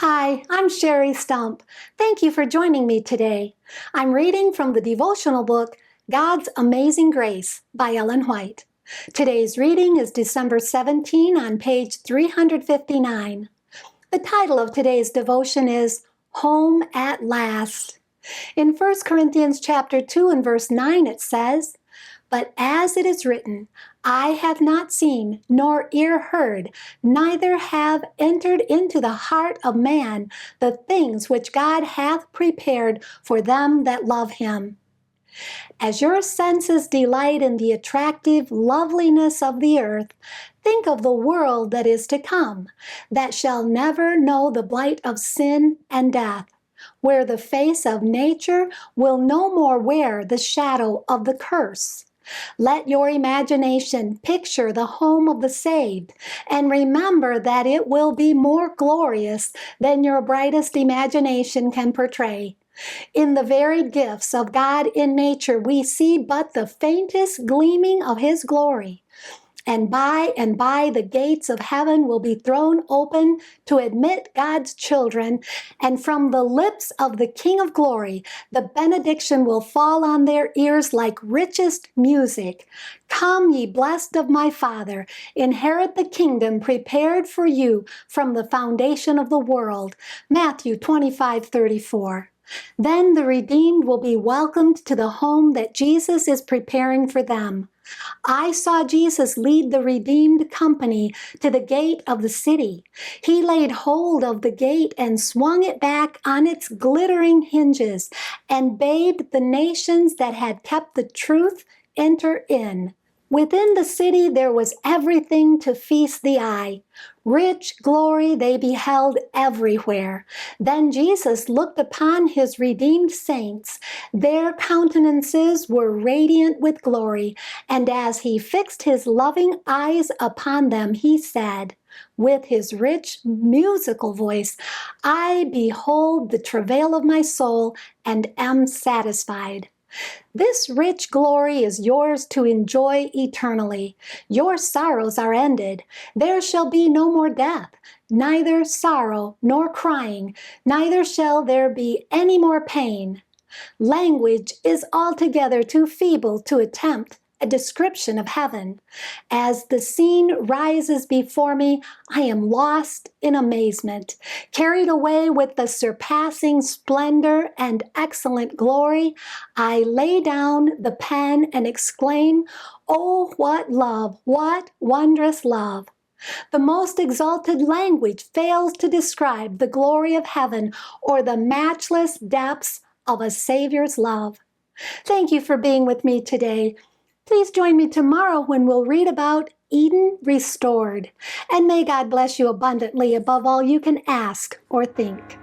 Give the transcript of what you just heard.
Hi, I'm Sherry Stump. Thank you for joining me today. I'm reading from the devotional book, God's Amazing Grace by Ellen White. Today's reading is December 17 on page 359. The title of today's devotion is Home at Last. In 1 Corinthians chapter 2 and verse 9 it says, "But as it is written, I have not seen, nor ear heard, neither have entered into the heart of man the things which God hath prepared for them that love him." As your senses delight in the attractive loveliness of the earth, think of the world that is to come, that shall never know the blight of sin and death, where the face of nature will no more wear the shadow of the curse. Let your imagination picture the home of the saved, and remember that it will be more glorious than your brightest imagination can portray. In the varied gifts of God in nature, we see but the faintest gleaming of His glory. And by the gates of heaven will be thrown open to admit God's children, and from the lips of the King of Glory, the benediction will fall on their ears like richest music. "Come, ye blessed of my Father, inherit the kingdom prepared for you from the foundation of the world." Matthew 25:34. Then the redeemed will be welcomed to the home that Jesus is preparing for them. I saw Jesus lead the redeemed company to the gate of the city. He laid hold of the gate and swung it back on its glittering hinges and bade the nations that had kept the truth enter in. Within the city there was everything to feast the eye. Rich glory they beheld everywhere. Then Jesus looked upon his redeemed saints. Their countenances were radiant with glory, and as he fixed his loving eyes upon them, he said, with his rich musical voice, "I behold the travail of my soul and am satisfied." This rich glory is yours to enjoy eternally. Your sorrows are ended. There shall be no more death, neither sorrow nor crying, neither shall there be any more pain. Language is altogether too feeble to attempt a description of heaven. As the scene rises before me, I am lost in amazement, carried away with the surpassing splendor and excellent glory. I lay down the pen and exclaim, "Oh, what love, what wondrous love!" The most exalted language fails to describe the glory of heaven or the matchless depths of a Savior's love. Thank you for being with me today. Please join me tomorrow when we'll read about Eden restored. And may God bless you abundantly above all you can ask or think.